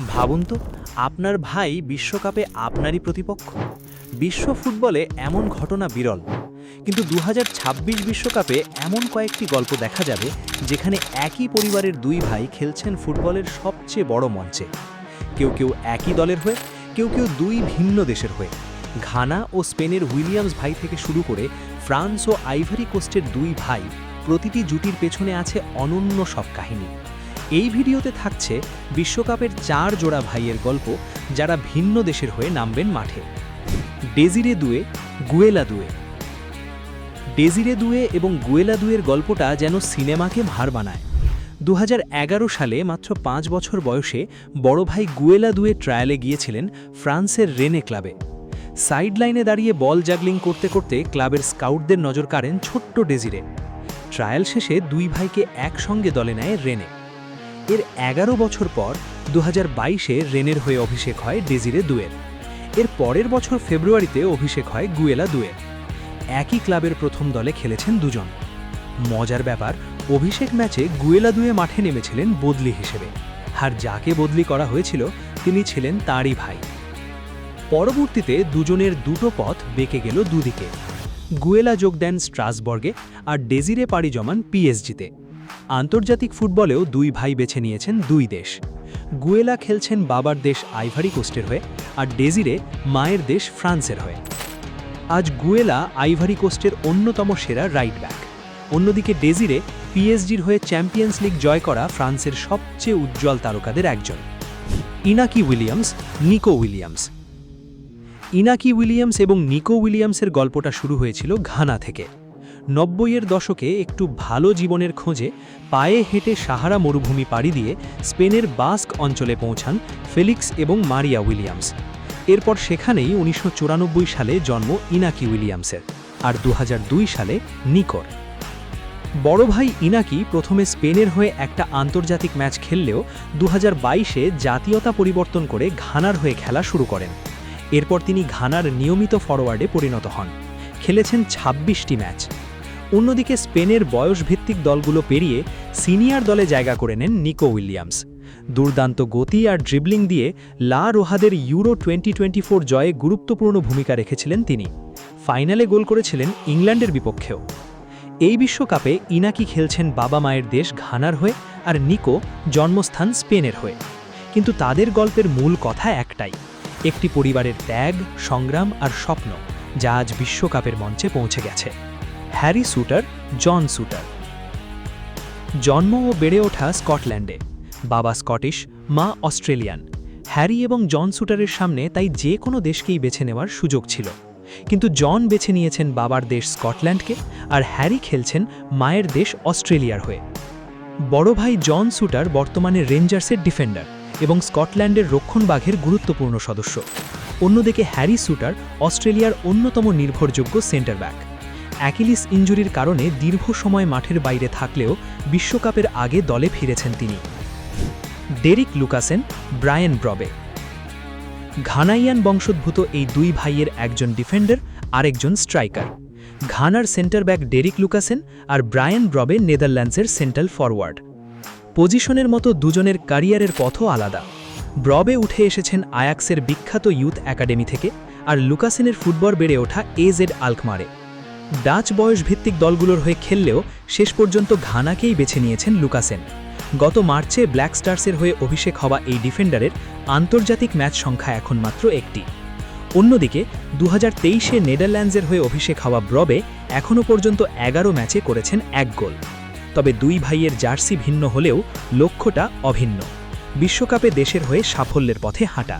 ভাবুন তো, আপনার ভাই বিশ্বকাপে আপনারই প্রতিপক্ষ। বিশ্ব ফুটবলে এমন ঘটনা বিরল। কিন্তু ২০২৬ বিশ্বকাপে এমন কয়েকটি গল্প দেখা যাবে যেখানে একই পরিবারের দুই ভাই খেলছেন ফুটবলের সবচেয়ে বড় মঞ্চে। কেউ কেউ একই দলের হয়ে, কেউ কেউ দুই ভিন্ন দেশের হয়ে। ঘানা ও স্পেনের উইলিয়ামস ভাই থেকে শুরু করে ফ্রান্স ও আইভরি কোস্টের দুই ভাই, প্রতিটি জুটির পেছনে আছে অনন্য সব কাহিনী। এই ভিডিওতে থাকছে বিশ্বকাপের ৪ জোড়া ভাইয়ের গল্প, যারা ভিন্ন দেশের হয়ে নামবেন মাঠে। ডেজিরে দুয়ে, গুয়েলা দুয়ে। ডেজিরে দুয়ে এবং গুয়েলা দুয়ের গল্পটা যেন সিনেমাকে ভার বানায়। ২০১১ সালে মাত্র ৫ বছর বয়সে বড় ভাই গুয়েলা দুয়ে ট্রায়ালে গিয়েছিলেন ফ্রান্সের রেনে ক্লাবে। সাইড লাইনে দাঁড়িয়ে বল জাগলিং করতে করতে ক্লাবের স্কাউটদের নজর কাড়েন ছোট্ট ডেজিরে। ট্রায়াল শেষে দুই ভাইকে একসঙ্গে দলে নেয় রেনে। এর ১১ বছর পর ২০২২-এ রেনের হয়ে অভিষেক হয় ডেজিরে দুয়ের। এর পরের বছর ফেব্রুয়ারিতে অভিষেক হয় গুয়েলা দুয়ের। একই ক্লাবের প্রথম দলে খেলেছেন দুজন। মজার ব্যাপার, অভিষেক ম্যাচে গুয়েলা দুয়ে মাঠে নেমেছিলেন বদলি হিসেবে, আর যাকে বদলি করা হয়েছিল তিনি ছিলেন তাঁরই ভাই। পরবর্তীতে দুজনের দুটো পথ বেঁকে গেল দুদিকে। গুয়েলা যোগ দেন স্ট্রাসবর্গে আর ডেজিরে পাড়ি জমান পিএসজিতে। আন্তর্জাতিক ফুটবলেও দুই ভাই বেছে নিয়েছেন দুই দেশ। গুয়েলা খেলছেন বাবার দেশ আইভারি কোস্টের হয়ে, আর ডেজিরে মায়ের দেশ ফ্রান্সের হয়ে। আজ গুয়েলা আইভারি কোস্টের অন্যতম সেরা রাইট ব্যাক, অন্যদিকে ডেজিরে পিএসজির হয়ে চ্যাম্পিয়ন্স লিগ জয় করা ফ্রান্সের সবচেয়ে উজ্জ্বল তারকাদের একজন। Inaki Williams, Nico Williams. Inaki Williams এবং নিকো উইলিয়ামসের গল্পটা শুরু হয়েছিল ঘানা থেকে। ৯০-এর দশকে একটু ভালো জীবনের খোঁজে পায়ে হেঁটে সাহারা মরুভূমি পাড়ি দিয়ে স্পেনের বাস্ক অঞ্চলে পৌঁছান ফেলিক্স এবং মারিয়া উইলিয়ামস। এরপর সেখানেই ১৯৯৪ সালে জন্ম ইনাকি উইলিয়ামসের, আর ২০০২ সালে নিকোর। বড় ভাই ইনাকি প্রথমে স্পেনের হয়ে একটা আন্তর্জাতিক ম্যাচ খেললেও ২০২২-এ জাতীয়তা পরিবর্তন করে ঘানার হয়ে খেলা শুরু করেন। এরপর তিনি ঘানার নিয়মিত ফরওয়ার্ডে পরিণত হন, খেলেছেন ২৬টি ম্যাচ। অন্যদিকে স্পেনের বয়সভিত্তিক দলগুলো পেরিয়ে সিনিয়র দলে জায়গা করে নেন নিকো উইলিয়ামস। দুর্দান্ত গতি আর ড্রিবলিং দিয়ে লা রোহাদের ইউরো 2024 জয়ে গুরুত্বপূর্ণ ভূমিকা রেখেছিলেন তিনি। ফাইনালে গোল করেছিলেন ইংল্যান্ডের বিপক্ষেও। এই বিশ্বকাপে ইনাকি খেলছেন বাবা মায়ের দেশ ঘানার হয়ে, আর নিকো জন্মস্থান স্পেনের হয়ে। কিন্তু তাদের গল্পের মূল কথা একটাই, একটি পরিবারের ত্যাগ, সংগ্রাম আর স্বপ্ন, যা আজ বিশ্বকাপের মঞ্চে পৌঁছে গেছে। হ্যারি সুটার, জন সুটার। জন্ম ও বেড়ে ওঠা স্কটল্যান্ডে। বাবা স্কটিশ, মা অস্ট্রেলিয়ান। হ্যারি এবং জন সুটারের সামনে তাই যে কোনো দেশকেই বেছে নেওয়ার সুযোগ ছিল, কিন্তু জন বেছে নিয়েছেন বাবার দেশ স্কটল্যান্ডকে, আর হ্যারি খেলছেন মায়ের দেশ অস্ট্রেলিয়ার হয়ে। বড় ভাই জন সুটার বর্তমানে রেঞ্জার্সের ডিফেন্ডার এবং স্কটল্যান্ডের রক্ষণবাঘের গুরুত্বপূর্ণ সদস্য। অন্যদিকে হ্যারি সুটার অস্ট্রেলিয়ার অন্যতম নির্ভরযোগ্য সেন্টার ব্যাক। অ্যাকিলিস ইনজুরির কারণে দীর্ঘ সময় মাঠের বাইরে থাকলেও বিশ্বকাপের আগে দলে ফিরেছেন তিনি। Derrick Luckassen, Brian Brobbey. Ghanaian বংশোদ্ভূত এই দুই ভাইয়ের একজন ডিফেন্ডার, আরেকজন স্ট্রাইকার। ঘানার সেন্টার ব্যাক ডেরিক লুকাসেন আর ব্রায়ান ব্রবে নেদারল্যান্ডসের সেন্ট্রাল ফরওয়ার্ড। পজিশনের মতো দুজনের ক্যারিয়ারের পথও আলাদা। ব্রবে উঠে এসেছেন আয়াক্সের বিখ্যাত ইউথ একাডেমি থেকে, আর লুকাসেনের ফুটবল বেড়ে ওঠা এজেড আলকমারে। ডাচ বয়সভিত্তিক দলগুলোর হয়ে খেললেও শেষ পর্যন্ত ঘানাকেই বেছে নিয়েছেন লুকাসেন। গত মার্চে ব্ল্যাক স্টার্সের হয়ে অভিষেক হওয়া এই ডিফেন্ডারের আন্তর্জাতিক ম্যাচ সংখ্যা এখন মাত্র একটি। অন্যদিকে ২০২৩-এ নেদারল্যান্ডসের হয়ে অভিষেক হওয়া ব্রবে এখনও পর্যন্ত ১১ ম্যাচে করেছেন ১ গোল। তবে দুই ভাইয়ের জার্সি ভিন্ন হলেও লক্ষ্যটা অভিন্ন, বিশ্বকাপে দেশের হয়ে সাফল্যের পথে হাঁটা।